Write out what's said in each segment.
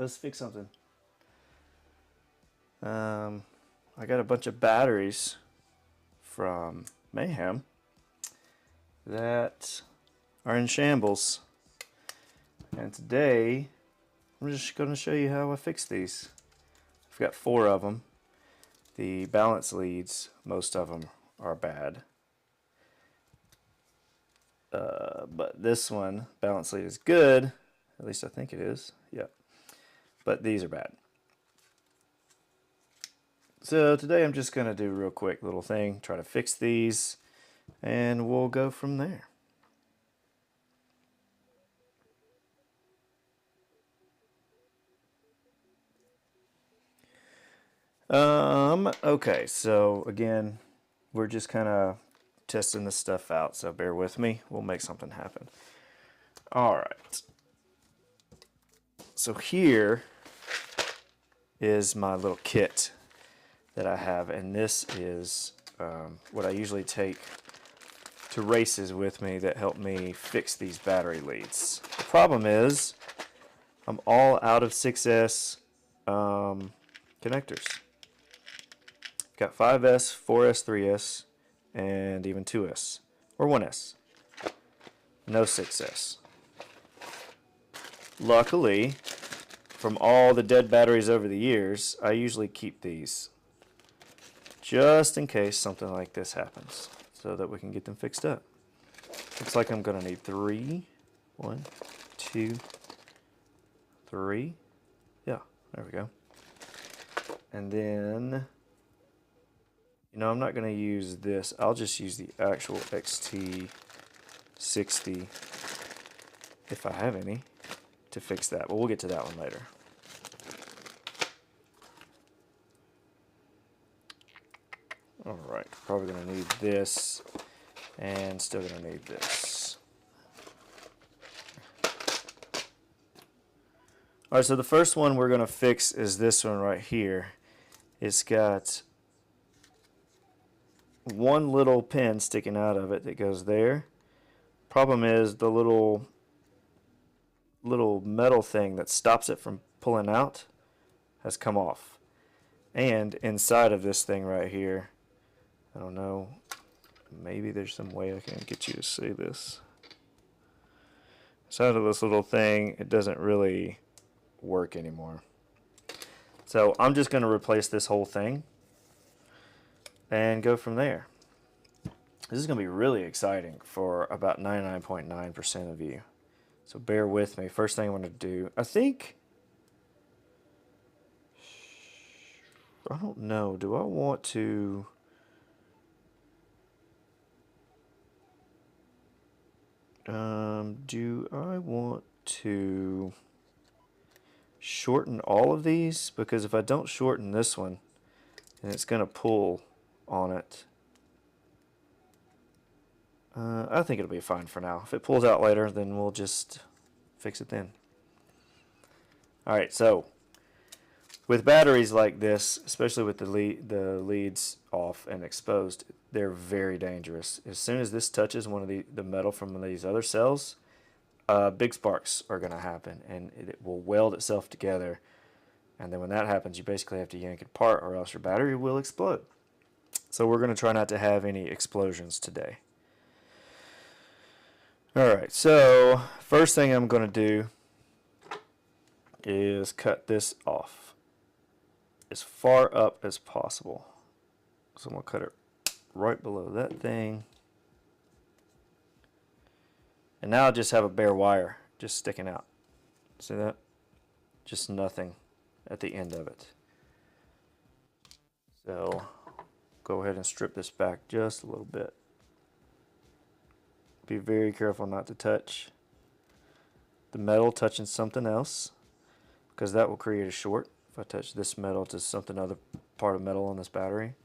let's fix something. I got a bunch of batteries from Mayhem that are in shambles. And today, I'm just going to show you how I fix these. I've got 4 of them. The balance leads, most of them are bad. But this one, balance lead, is good. At least I think it is. Yep. But these are bad. So today I'm just going to do a real quick little thing, try to fix these, and we'll go from there. Okay, so again, we're just kind of testing this stuff out, so bear with me. We'll make something happen. All right. So here is my little kit that I have, and this is what I usually take to races with me that help me fix these battery leads. The problem is I'm all out of 6S connectors. Got 5S, 4S, 3S, and even 2S, or 1S. No 6S. Luckily, from all the dead batteries over the years, I usually keep these just in case something like this happens, so that we can get them fixed up. Looks like I'm gonna need 3. 1, 2, 3. Yeah, there we go. And then, you know, I'm not gonna use this. I'll just use the actual XT60 if I have any to fix that. But we'll get to that one later. Alright, probably going to need this, and still going to need this. Alright, so the first one we're going to fix is this one right here. It's got one little pin sticking out of it that goes there. Problem is the little metal thing that stops it from pulling out has come off. And inside of this thing right here, I don't know, maybe there's some way I can get you to see this. Inside of this little thing, it doesn't really work anymore. So I'm just going to replace this whole thing and go from there. This is going to be really exciting for about 99.9% of you. So bear with me. First thing I'm going to do, I don't know, do I want to... do I want to shorten all of these? Because if I don't shorten this one, then it's going to pull on it. I think it'll be fine for now. If it pulls out later, then we'll just fix it then. Alright, so with batteries like this, especially with the leads off and exposed, they're very dangerous. As soon as this touches one of the metal from these other cells, big sparks are going to happen, and it will weld itself together. And then when that happens, you basically have to yank it apart, or else your battery will explode. So we're going to try not to have any explosions today. Alright, so first thing I'm going to do is cut this off as far up as possible. So I'm going to cut it right below that thing. And now I just have a bare wire just sticking out. See that? Just nothing at the end of it. So go ahead and strip this back just a little bit. Be very careful not to touch the metal touching something else, because that will create a short. If I touch this metal to something other part of metal on this battery,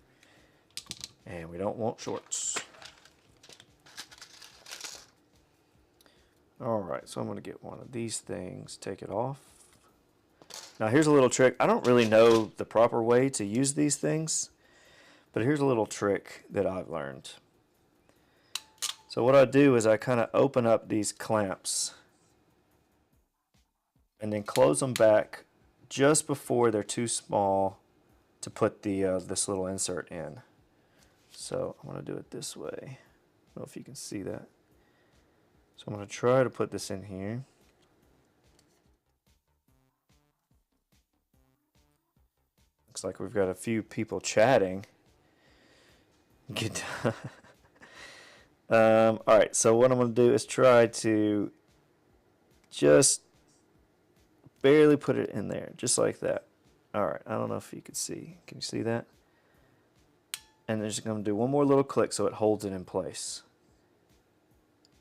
and we don't want shorts. Alright, so I'm going to get one of these things, take it off. Now here's a little trick. I don't really know the proper way to use these things, but here's a little trick that I've learned. So what I do is I kind of open up these clamps and then close them back just before they're too small to put the this little insert in. So I'm going to do it this way. I don't know if you can see that. So I'm going to try to put this in here. Looks like we've got a few people chatting. Get alright, so what I'm going to do is try to just barely put it in there, just like that. Alright, I don't know if you can see. Can you see that? And then just going to do one more little click so it holds it in place.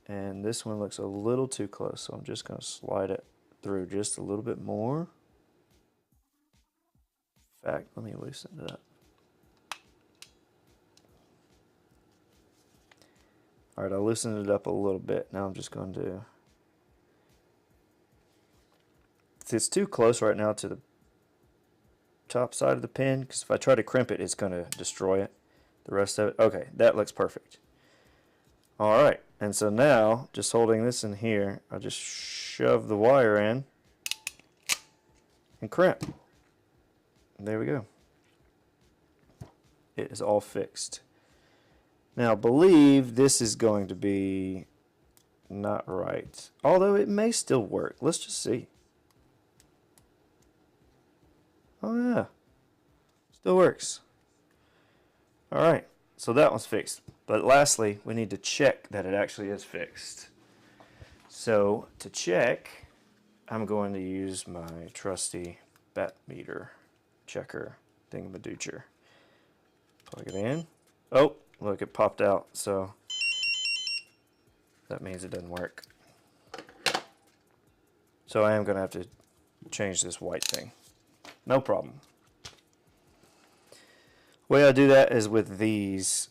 And this one looks a little too close, so I'm just going to slide it through just a little bit more. In fact, let me loosen it up. Alright, I loosened it up a little bit. Now I'm just going to... It's too close right now to the top side of the pin, because if I try to crimp it, it's going to destroy it. The rest of it. Okay, that looks perfect. Alright, and so now, just holding this in here, I just shove the wire in and crimp. And there we go. It is all fixed. Now, I believe this is going to be not right. Although it may still work. Let's just see. Oh yeah, still works. Alright, so that one's fixed. But lastly, we need to check that it actually is fixed. So, to check, I'm going to use my trusty bat meter checker thingamadoocher. Plug it in. Oh, look, it popped out, so that means it doesn't work. So I am going to have to change this white thing. No problem. The way I do that is with these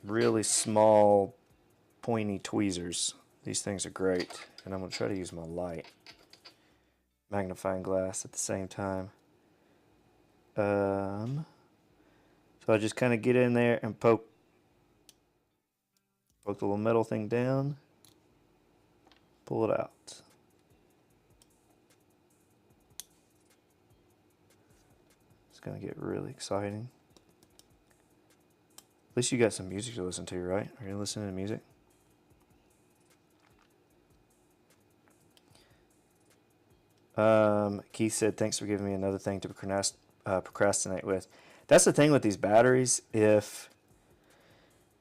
really small pointy tweezers. These things are great, and I'm going to try to use my light magnifying glass at the same time. So I just kind of get in there and poke the little metal thing down, pull it out. It's going to get really exciting. At least you got some music to listen to, right? Are you listening to music? Keith said, thanks for giving me another thing to procrastinate with. That's the thing with these batteries. If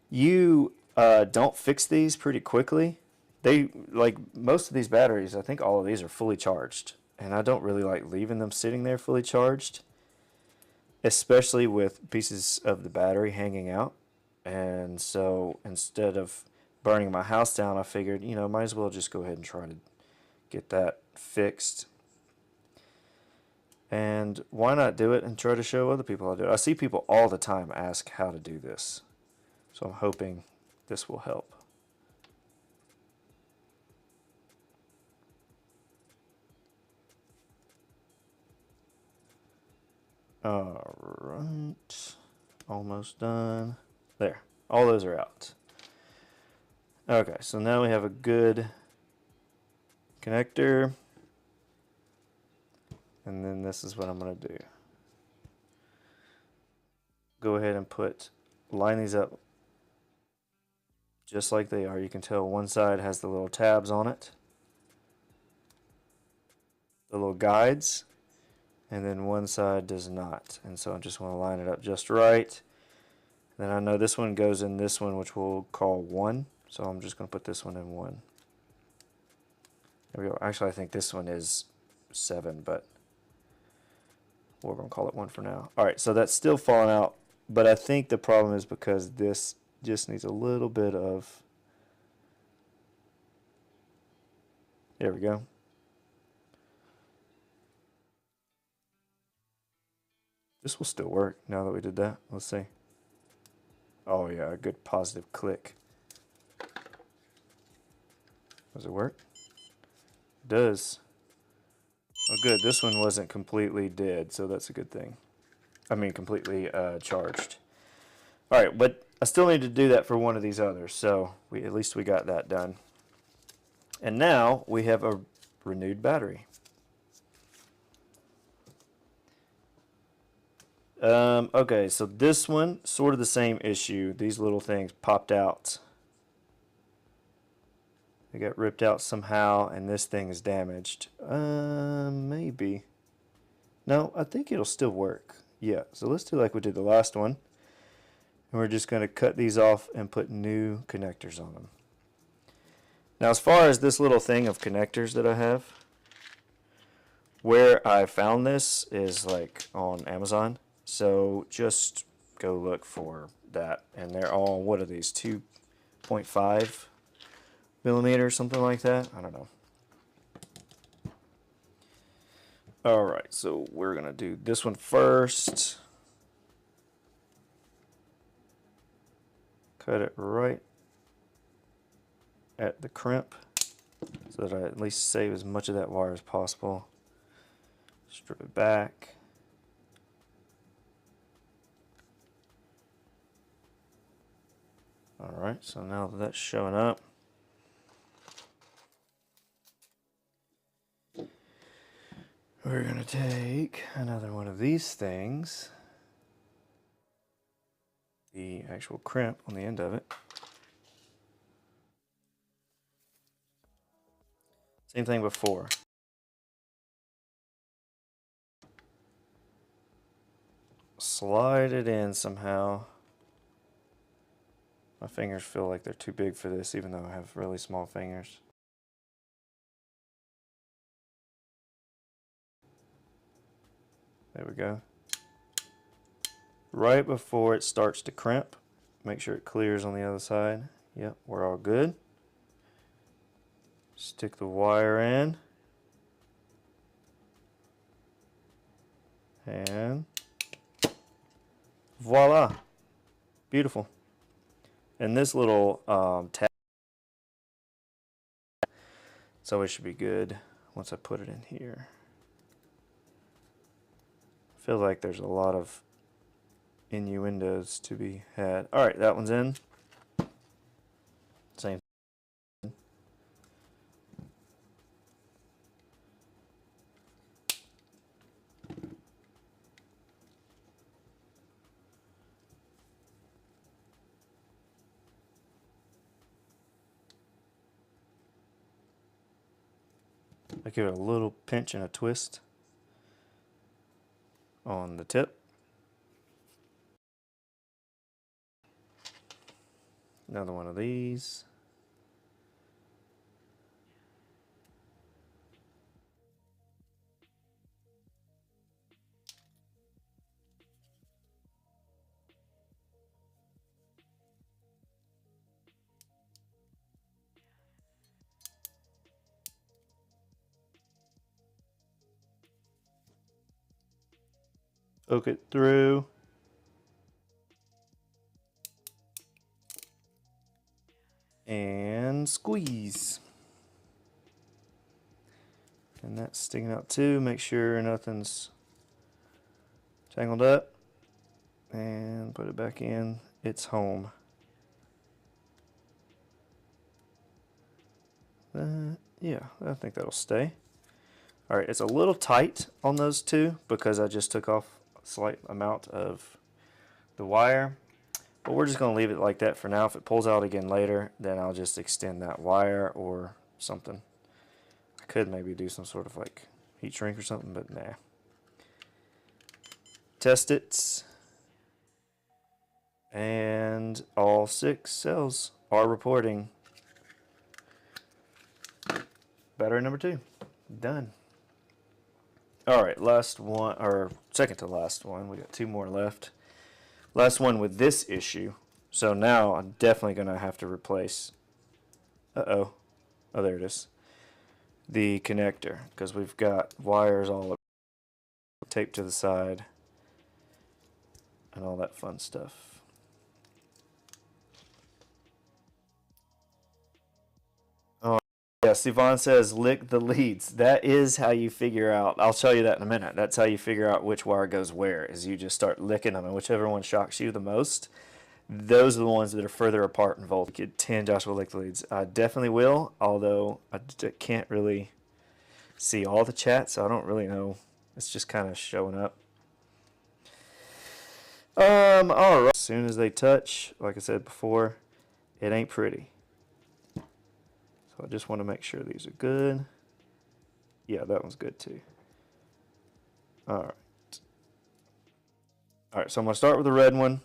you don't fix these pretty quickly, they, like most of these batteries, I think all of these are fully charged. And I don't really like leaving them sitting there fully charged, especially with pieces of the battery hanging out. And so instead of burning my house down, I figured, you know, might as well just go ahead and try to get that fixed. And why not do it and try to show other people how to do it? I see people all the time ask how to do this. So I'm hoping this will help. Alright. Almost done. There. All those are out. Okay, so now we have a good connector. And then this is what I'm going to do. Go ahead and line these up just like they are. You can tell one side has the little tabs on it, the little guides, and then one side does not. And so I just want to line it up just right. Then I know this one goes in this one, which we'll call 1. So I'm just going to put this one in 1. There we go. Actually, I think this one is 7, but we're going to call it 1 for now. Alright, so that's still falling out, but I think the problem is because this just needs a little bit of... There we go. This will still work now that we did that. Let's see. Oh yeah, a good positive click. Does it work? It does. Oh good, this one wasn't completely dead, so that's a good thing. I mean completely charged. Alright, but I still need to do that for one of these others, so at least we got that done. And now we have a renewed battery. Okay, so this one, sort of the same issue. These little things popped out. They got ripped out somehow, and this thing is damaged. Maybe. No, I think it'll still work. Yeah, so let's do like we did the last one. And we're just going to cut these off and put new connectors on them. Now, as far as this little thing of connectors that I have, where I found this is like on Amazon. So just go look for that. And they're all, what are these, 2.5 millimeters, something like that? I don't know. Alright, so we're going to do this one first. Cut it right at the crimp so that I at least save as much of that wire as possible. Strip it back. Alright, so now that that's showing up, we're going to take another one of these things, the actual crimp on the end of it. Same thing before. Slide it in somehow. My fingers feel like they're too big for this, even though I have really small fingers. There we go. Right before it starts to crimp, make sure it clears on the other side. Yep, we're all good. Stick the wire in. And voila. Beautiful. And this little tab, so it should be good once I put it in here. I feel like there's a lot of innuendos to be had. Alright, that one's in. Same. I give it a little pinch and a twist on the tip. Another one of these. Poke it through. And squeeze. And that's sticking out too. Make sure nothing's tangled up. And put it back in. It's home. Yeah, I think that'll stay. Alright, it's a little tight on those two because I just took off a slight amount of the wire. But we're just going to leave it like that for now. If it pulls out again later, then I'll just extend that wire or something. I could maybe do some sort of like heat shrink or something, but nah. Test it. And all 6 cells are reporting. Battery number 2. Done. Alright, last one, or second to last one. We got 2 more left. Last one with this issue. So now I'm definitely going to have to replace, oh, there it is, the connector, because we've got wires all taped to the side and all that fun stuff. Oh, yes, Yvonne says lick the leads. That is how you figure out, I'll show you that in a minute. That's how you figure out which wire goes where, is you just start licking them, and whichever one shocks you the most, those are the ones that are further apart in voltage. Get 10 Joshua lick the leads. I definitely will, although I can't really see all the chat, so I don't really know. It's just kind of showing up. All right. As soon as they touch, like I said before, it ain't pretty. So I just want to make sure these are good. Yeah, that one's good too. All right. All right, so I'm going to start with the red one.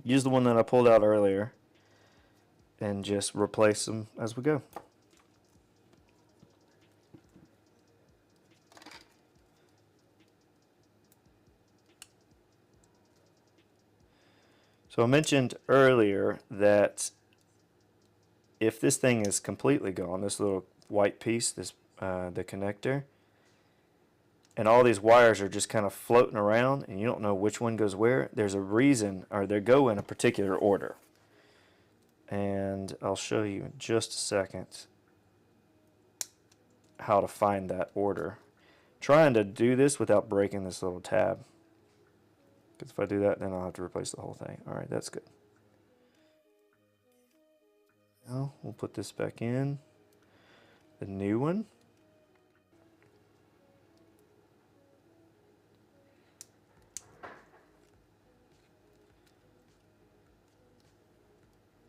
Use the one that I pulled out earlier. And just replace them as we go. So I mentioned earlier that if this thing is completely gone, this little white piece, this the connector, and all these wires are just kind of floating around and you don't know which one goes where, there's a reason, or they go in a particular order. And I'll show you in just a second how to find that order. Trying to do this without breaking this little tab. Because if I do that, then I'll have to replace the whole thing. Alright, that's good. Now we'll put this back in. The new one.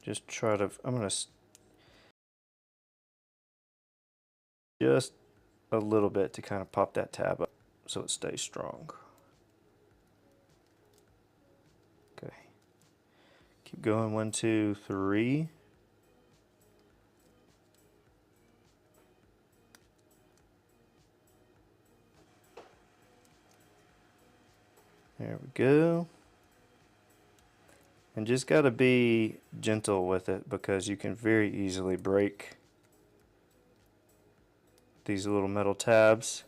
Just try to, I'm going to just a little bit to kind of pop that tab up so it stays strong. Okay. Keep going, 1, 2, 3. There we go. And just got to be gentle with it because you can very easily break these little metal tabs.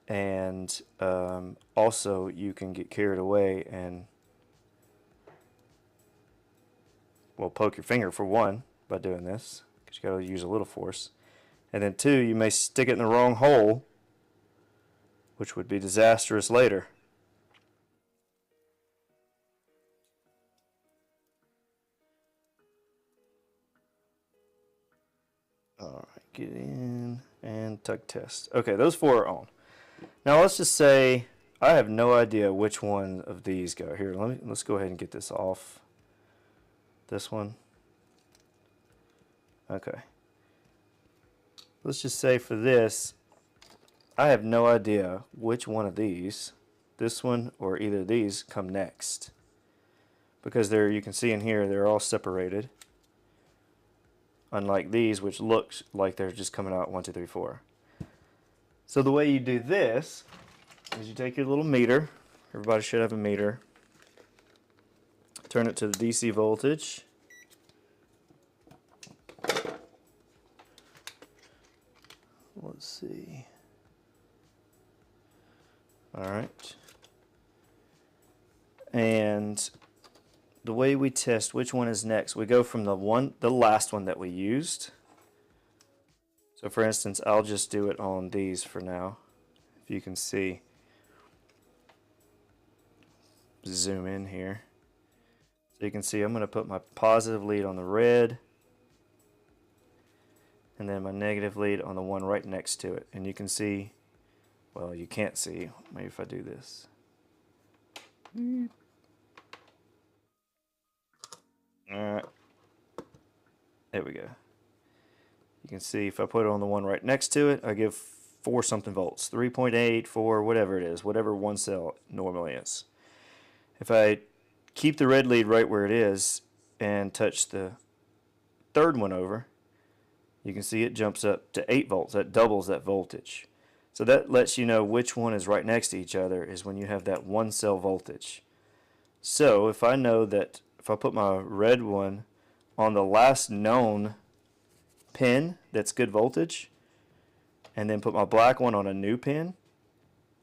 And also you can get carried away and, well, poke your finger for one by doing this, because you got to use a little force. And then two, you may stick it in the wrong hole, which would be disastrous later. Alright, get in and tug test. Okay, those 4 are on. Now let's just say I have no idea which one of these go. Here, let's go ahead and get this off. This one. Okay. Let's just say for this, I have no idea which one of these, this one or either of these, come next. Because they're, you can see in here, they're all separated. Unlike these, which looks like they're just coming out 1, 2, 3, 4. So the way you do this is you take your little meter. Everybody should have a meter. Turn it to the DC voltage. Let's see. Alright. And the way we test which one is next, we go from the last one that we used. So for instance, I'll just do it on these for now. If you can see. Zoom in here. So you can see I'm going to put my positive lead on the red. And then my negative lead on the one right next to it. And you can see, well, you can't see. Maybe if I do this. Alright. There we go. You can see if I put it on the one right next to it, I give 4 something volts. 3.8, 4, whatever it is. Whatever one cell normally is. If I keep the red lead right where it is and touch the third one over, you can see it jumps up to 8 volts. That doubles that voltage. So that lets you know which one is right next to each other is when you have that one cell voltage. So if I know that if I put my red one on the last known pin that's good voltage, and then put my black one on a new pin,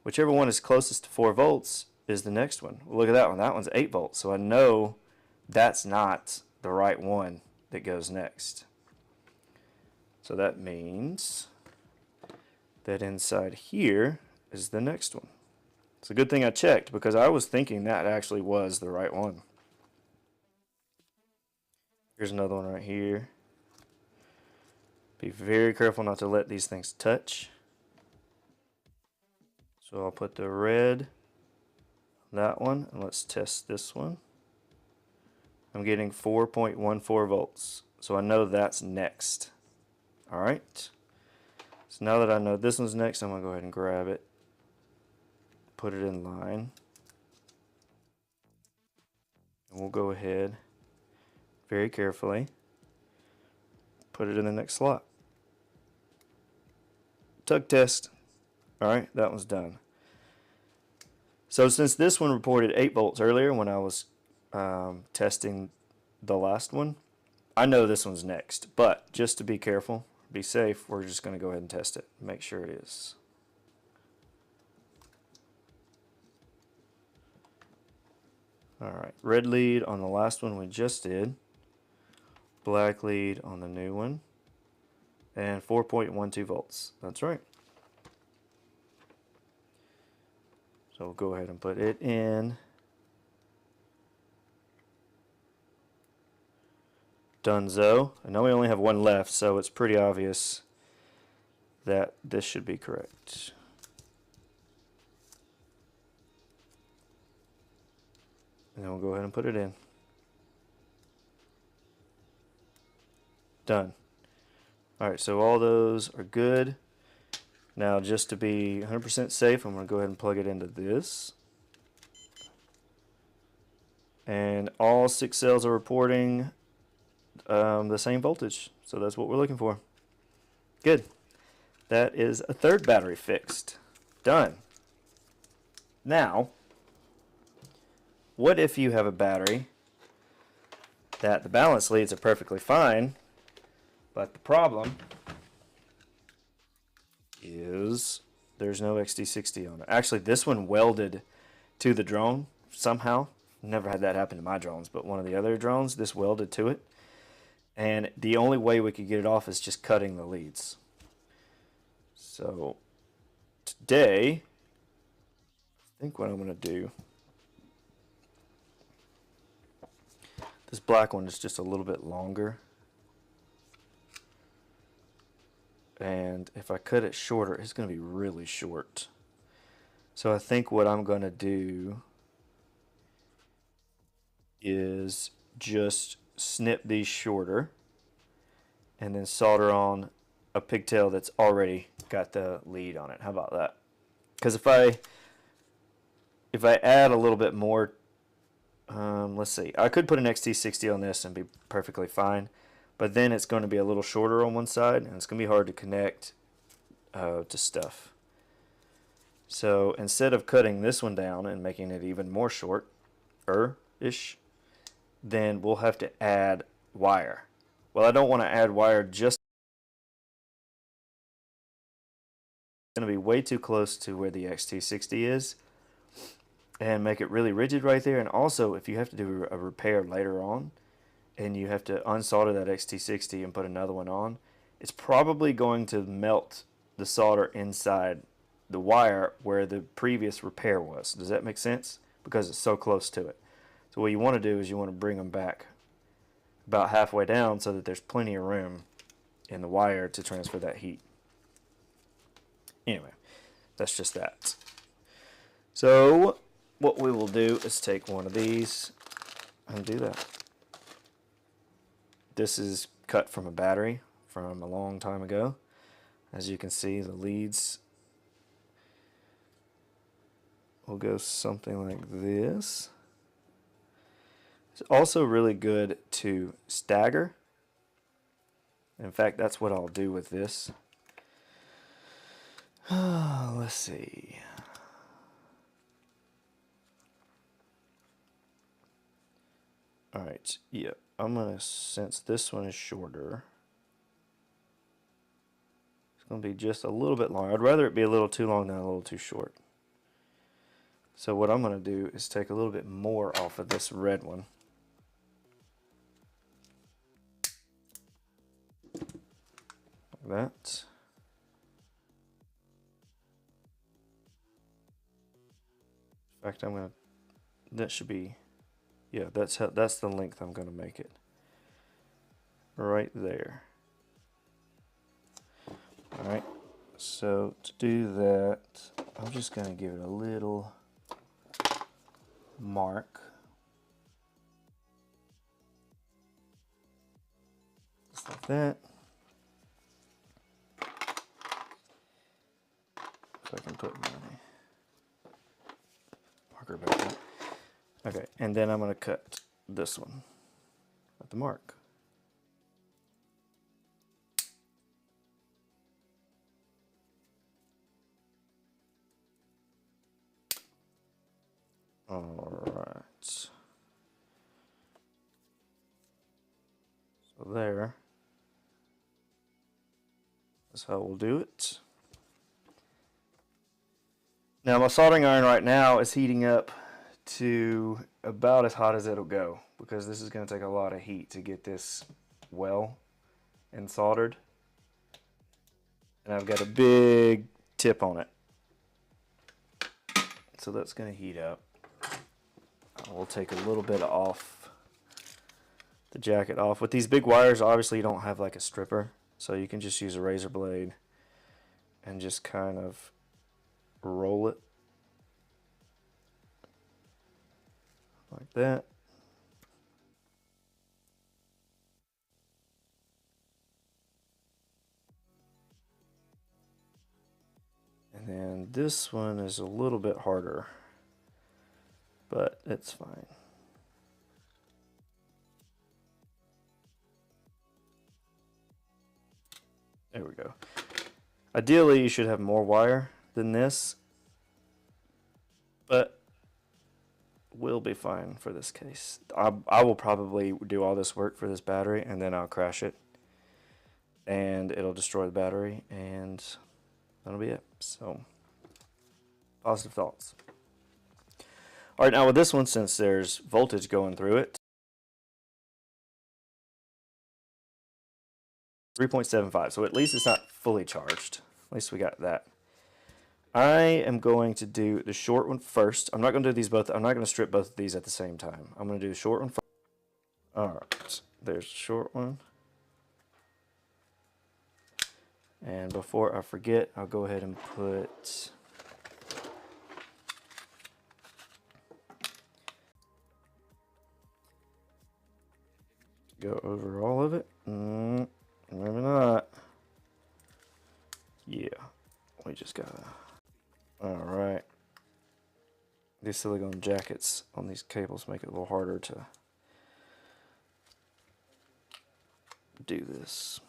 whichever one is closest to 4 volts is the next one. Well, look at that one. That one's 8 volts. So I know that's not the right one that goes next. So that means that inside here is the next one. It's a good thing I checked because I was thinking that actually was the right one. Here's another one right here. Be very careful not to let these things touch. So I'll put the red on that one, and let's test this one. I'm getting 4.14 volts, so I know that's next. Alright, so now that I know this one's next, I'm going to go ahead and grab it, put it in line, and we'll go ahead very carefully put it in the next slot. Tug test. Alright, that one's done. So since this one reported 8 volts earlier when I was testing the last one, I know this one's next, but just to be careful, be safe, we're just going to go ahead and test it, make sure it is. Alright, red lead on the last one we just did, black lead on the new one, and 4.12 volts. That's right. So we'll go ahead and put it in. Donezo. I know we only have one left, so it's pretty obvious that this should be correct. And then we'll go ahead and put it in. Done. Alright, so all those are good. Now, just to be 100% safe, I'm going to go ahead and plug it into this. And all 6 cells are reporting the same voltage, so that's what we're looking for. Good. That is a third battery fixed. Done. Now, what if you have a battery that the balance leads are perfectly fine, but the problem is there's no XT60 on it. Actually, this one welded to the drone somehow. Never had that happen to my drones, but one of the other drones, this welded to it. And the only way we could get it off is just cutting the leads. So today, I think what I'm going to do, this black one is just a little bit longer. And if I cut it shorter, it's going to be really short. So I think what I'm going to do is just snip these shorter and then solder on a pigtail that's already got the lead on it. How about that? Because if I add a little bit more, let's see, I could put an XT60 on this and be perfectly fine, but then it's going to be a little shorter on one side and it's going to be hard to connect to stuff. So instead of cutting this one down and making it even more short-ish, then we'll have to add wire. Well, I don't want to add wire just. It's going to be way too close to where the XT60 is and make it really rigid right there. And also, if you have to do a repair later on and you have to unsolder that XT60 and put another one on, it's probably going to melt the solder inside the wire where the previous repair was. Does that make sense? Because it's so close to it. So what you want to do is you want to bring them back about halfway down so that there's plenty of room in the wire to transfer that heat. Anyway, that's just that. So what we will do is take one of these and do that. This is cut from a battery from a long time ago. As you can see, the leads will go something like this. It's also really good to stagger. In fact, that's what I'll do with this. Let's see. Alright, yeah, I'm going to, since this one is shorter, it's going to be just a little bit long. I'd rather it be a little too long than a little too short. So what I'm going to do is take a little bit more off of this red one. Like that. In fact, I'm going to, that should be, yeah, that's the length I'm going to make it. Right there. Alright, so to do that, I'm just going to give it a little mark. Just like that. If I can put my marker back in. Okay, and then I'm going to cut this one at the mark. Alright. So there. That's how we'll do it. Now my soldering iron right now is heating up to about as hot as it'll go, because this is going to take a lot of heat to get this well and soldered. And I've got a big tip on it. So that's going to heat up. We'll take a little bit off the jacket off. With these big wires, obviously you don't have like a stripper, so you can just use a razor blade and just kind of roll it like that. And then this one is a little bit harder, but it's fine. There we go. Ideally, you should have more wire than this, but we'll be fine for this case. I will probably do all this work for this battery, and then I'll crash it, and it'll destroy the battery, and that'll be it. So, positive thoughts. All right, now with this one, since there's voltage going through it, 3.75, so at least it's not fully charged. At least we got that. I am going to do the short one first. I'm not going to do these both. I'm not going to strip both of these at the same time. I'm going to do the short one first. All right, there's the short one. And before I forget, I'll go ahead and put go over all of it. Maybe not. Yeah, we just gotta. All right. These silicone jackets on these cables make it a little harder to do this.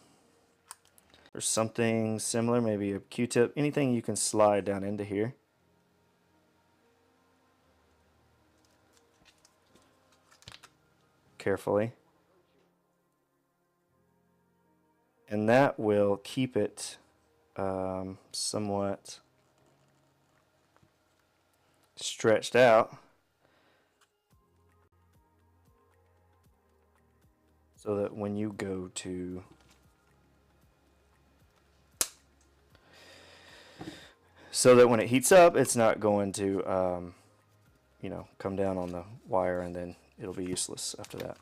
Or something similar, maybe a Q-tip, anything you can slide down into here. Carefully. And that will keep it somewhat stretched out, so that when you go to when it heats up, it's not going to you know, come down on the wire, and then it'll be useless after that.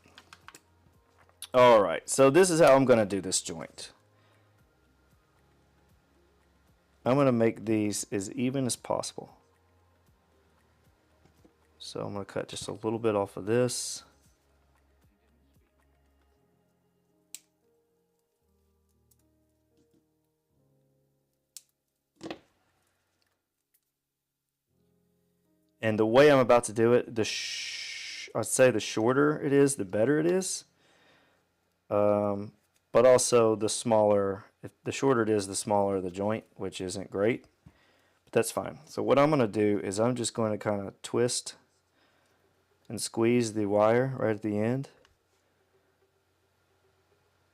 Alright, so this is how I'm going to do this joint. I'm going to make these as even as possible. So I'm going to cut just a little bit off of this. And the way I'm about to do it, I'd say the shorter it is, the better it is. But also the smaller, if the shorter it is, the smaller the joint, which isn't great. But that's fine. So what I'm going to do is I'm just going to kind of twist and squeeze the wire right at the end,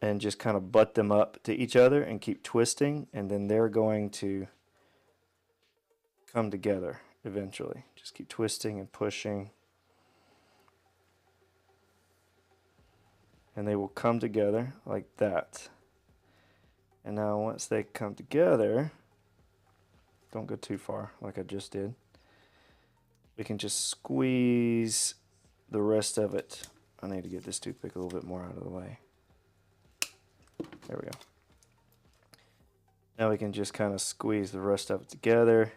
and just kind of butt them up to each other and keep twisting, and then they're going to come together eventually. Just keep twisting and pushing, and they will come together like that. And now once they come together, don't go too far like I just did, we can just squeeze the rest of it. I need to get this toothpick a little bit more out of the way. There we go. Now we can just kind of squeeze the rest of it together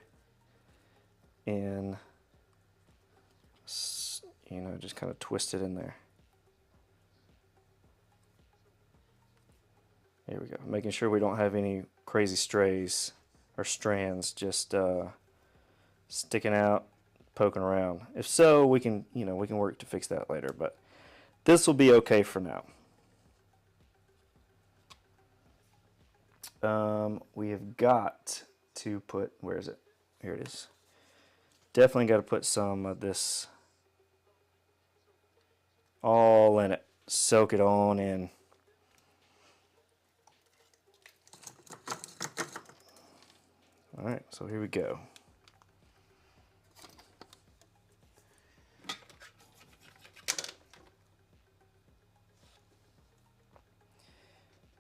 in you know, just kind of twist it in there. Here we go. Making sure we don't have any crazy strays or strands just sticking out, poking around. If so, we can, you know, we can work to fix that later, but this will be okay for now. We have got to put, where is it? Here it is. Definitely got to put some of this all in it. Soak it on in. Alright, so here we go.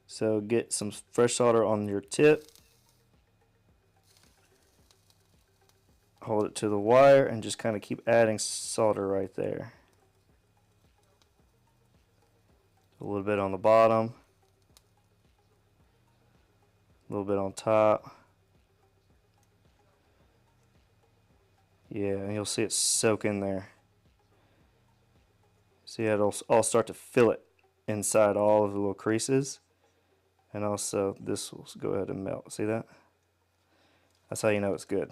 So get some fresh solder on your tip. Hold it to the wire and just kind of keep adding solder right there. A little bit on the bottom. A little bit on top. Yeah, and you'll see it soak in there. See how it'll all start to fill it inside all of the little creases. And also this will go ahead and melt. See that? That's how you know it's good.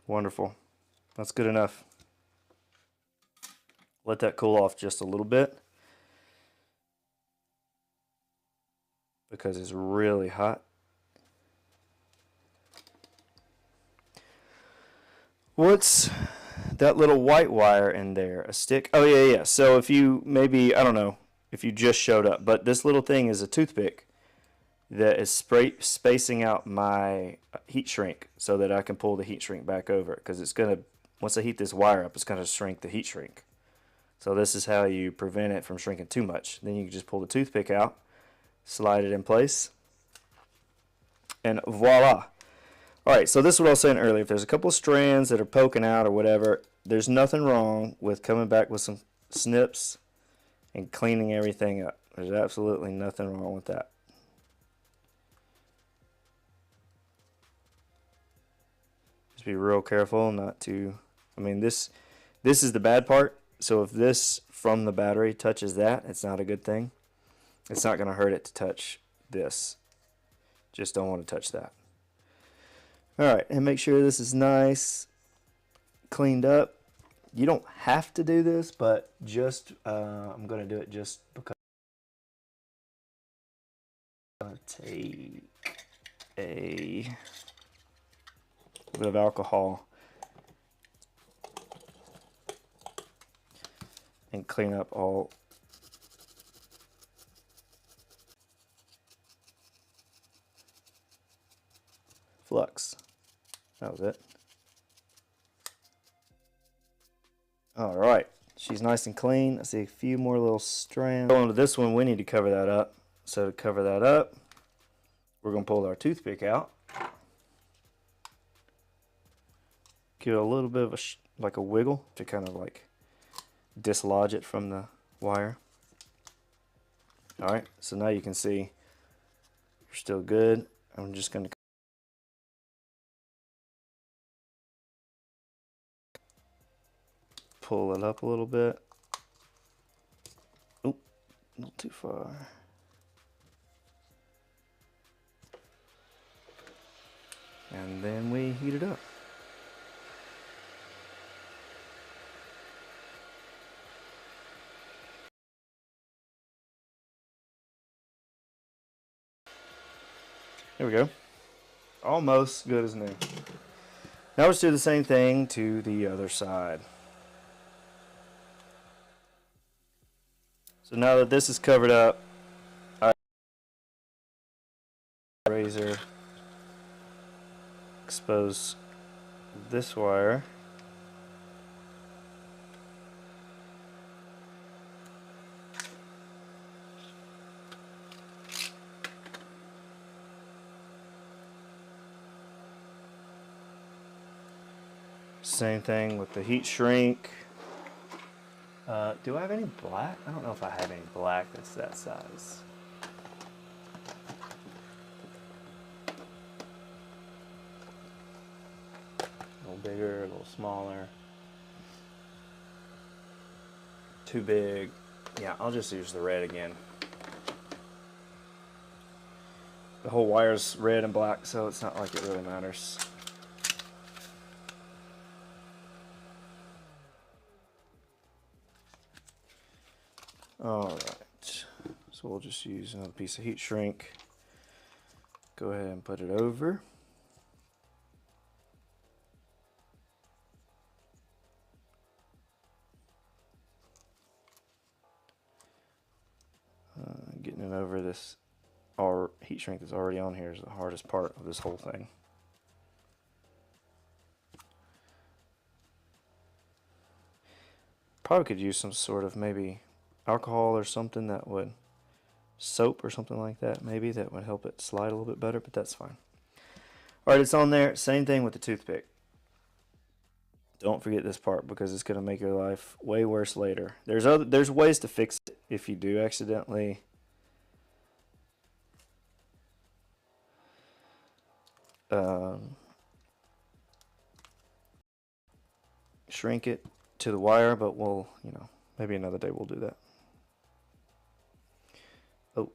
Wonderful. That's good enough. Let that cool off just a little bit because it's really hot. What's that little white wire in there? A stick? Oh yeah, yeah. So if you maybe, I don't know if you just showed up, but this little thing is a toothpick that is spacing out my heat shrink so that I can pull the heat shrink back over it, because it's gonna, once I heat this wire up, it's gonna shrink the heat shrink. So this is how you prevent it from shrinking too much. Then you can just pull the toothpick out, slide it in place, and voila. Alright, so this is what I was saying earlier. If there's a couple of strands that are poking out or whatever, there's nothing wrong with coming back with some snips and cleaning everything up. There's absolutely nothing wrong with that. Just be real careful not to, I mean, this is the bad part. So if this from the battery touches that, it's not a good thing. It's not going to hurt it to touch this. Just don't want to touch that. Alright, and make sure this is nice, cleaned up. You don't have to do this, but just, I'm going to do it just because. I'm going to take a bit of alcohol and clean up all flux. That was it. Alright, she's nice and clean. I see a few more little strands. Going to this one, we need to cover that up. So to cover that up, we're going to pull our toothpick out. Give it a little bit of a like a wiggle to kind of like dislodge it from the wire. Alright, so now you can see you're still good. I'm just going to pull it up a little bit. Oop, not too far. And then we heat it up. There we go. Almost good as new. Now let's do the same thing to the other side. So now that this is covered up, I razor expose this wire. Same thing with the heat shrink. Do I have any black? I don't know if I have any black that's that size. A little bigger, a little smaller. too big. Yeah, I'll just use the red again. The whole wire's red and black, so it's not like it really matters. Alright, so we'll just use another piece of heat shrink. Go ahead and put it over. Getting it over this, our heat shrink that's already on here is the hardest part of this whole thing. Probably could use some sort of maybe alcohol or something that would, soap or something like that maybe, that would help it slide a little bit better, but that's fine. Alright, it's on there. Same thing with the toothpick. Don't forget this part because it's going to make your life way worse later. There's ways to fix it if you do accidentally shrink it to the wire, but we'll, you know, maybe another day we'll do that. Oh,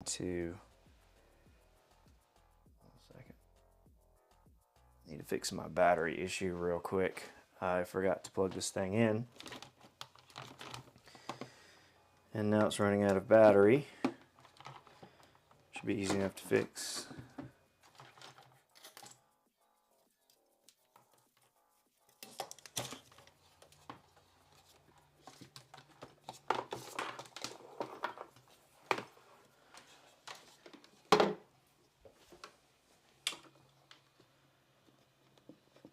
to 1 second. Need to fix my battery issue real quick. I forgot to plug this thing in, and now it's running out of battery. Should be easy enough to fix.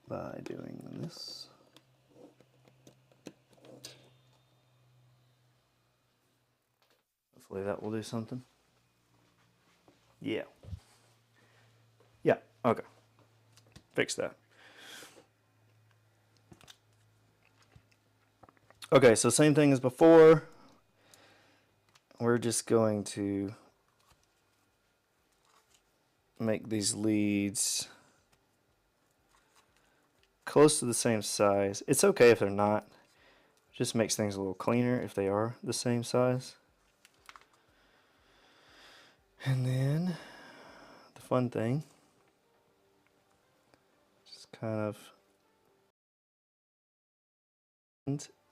By doing this. Hopefully that will do something. Yeah. Yeah, okay. Fix that. Okay, so same thing as before. We're just going to make these leads close to the same size. It's okay if they're not. It just makes things a little cleaner if they are the same size. And then the fun thing, just kind of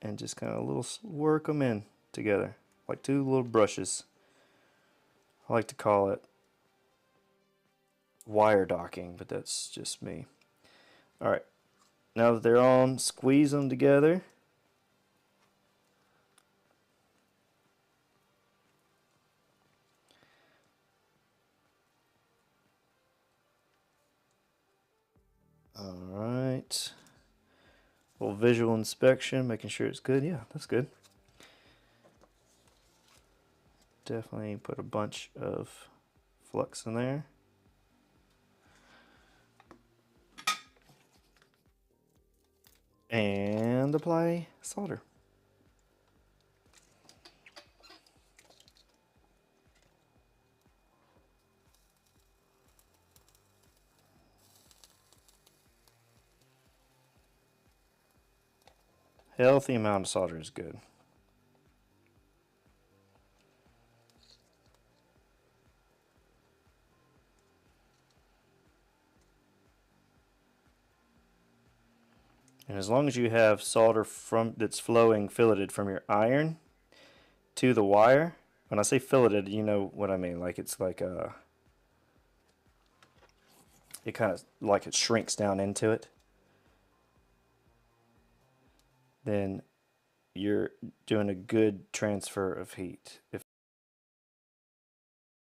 and just kind of little work them in together like two little brushes. I like to call it wire docking, but that's just me. Alright, now that they're on, squeeze them together. Alright, a little visual inspection, making sure it's good. Yeah, that's good. Definitely put a bunch of flux in there. And apply solder. Healthy amount of solder is good. And as long as you have solder that's flowing filleted from your iron to the wire, when I say filleted, you know what I mean. Like it's like it kind of like it shrinks down into it. Then you're doing a good transfer of heat. If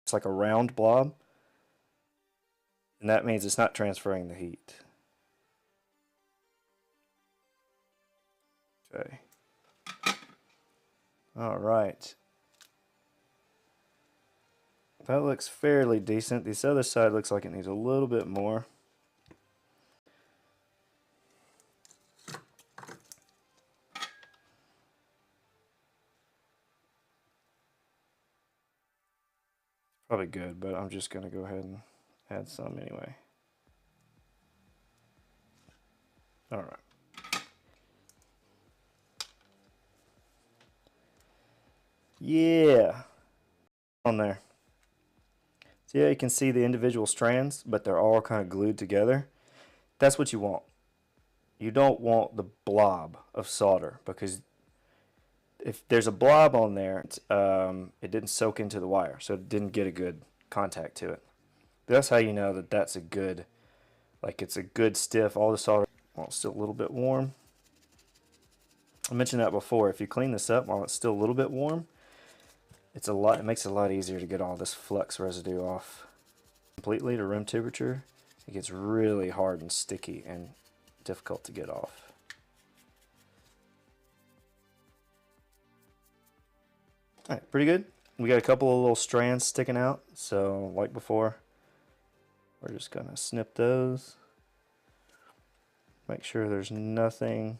it's like a round blob, then that means it's not transferring the heat. Okay. All right. That looks fairly decent. This other side looks like it needs a little bit more. Probably good, but I'm just going to go ahead and add some anyway. All right. Yeah. On there. So yeah, you can see the individual strands, but they're all kind of glued together. That's what you want. You don't want the blob of solder, because if there's a blob on there, it didn't soak into the wire, so it didn't get a good contact to it. That's how you know that that's a good, like it's a good stiff. All the solder, well, it's still a little bit warm. I mentioned that before. If you clean this up while it's still a little bit warm, it makes it a lot easier to get all this flux residue off. Completely to room temperature, it gets really hard and sticky and difficult to get off. Alright, pretty good. We got a couple of little strands sticking out, so like before, we're just gonna snip those. Make sure there's nothing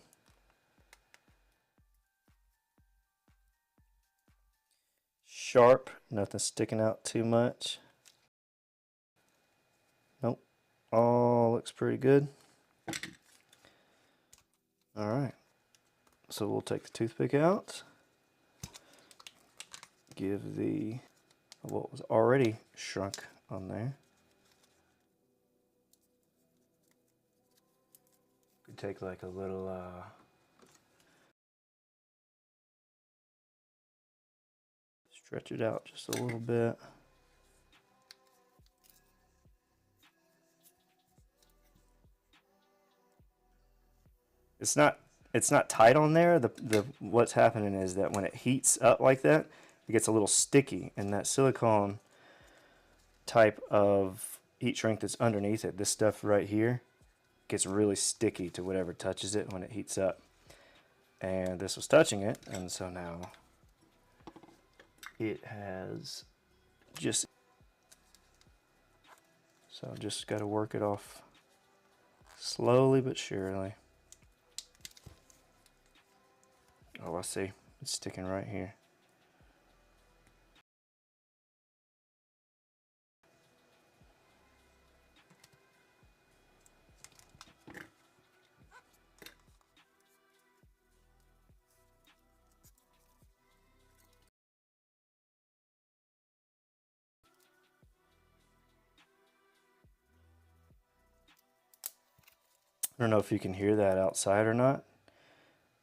sharp, nothing sticking out too much. Nope, all looks pretty good. Alright, so we'll take the toothpick out. Give the what was already shrunk on there. Could take like a little stretch it out just a little bit. It's not tight on there. What's happening is that when it heats up like that, it gets a little sticky, and that silicone type of heat shrink that's underneath it, this stuff right here, gets really sticky to whatever touches it when it heats up. And this was touching it, and so now it has just, so just got to work it off slowly but surely. Oh, I see. It's sticking right here. I don't know if you can hear that outside or not,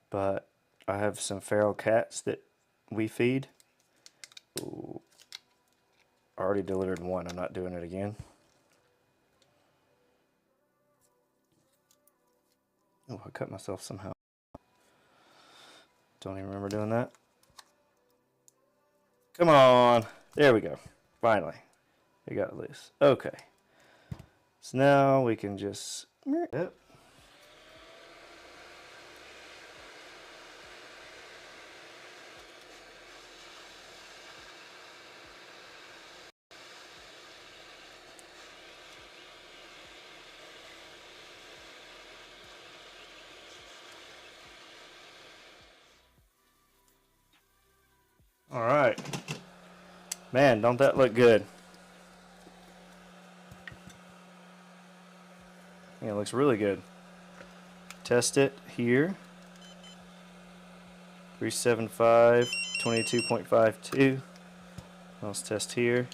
but I have some feral cats that we feed. Ooh. I already delivered one. I'm not doing it again. Oh, I cut myself somehow. Don't even remember doing that. Come on. There we go. Finally. It got loose. Okay. So now we can just... Yep. All right. Man, don't that look good? Yeah, it looks really good. Test it here. 375, 22.52. Let's test here.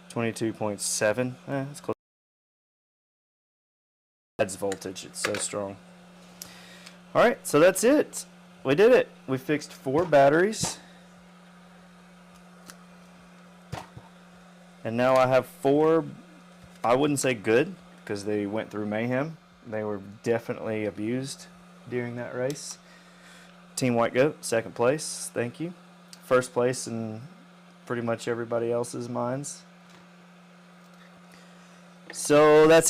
22.7. That's close. Adds voltage. It's so strong. All right, so that's it. We did it. We fixed 4 batteries. And now I have 4, I wouldn't say good, because they went through mayhem. They were definitely abused during that race. Team White Goat, 2nd place. Thank you. 1st place in pretty much everybody else's minds. So that's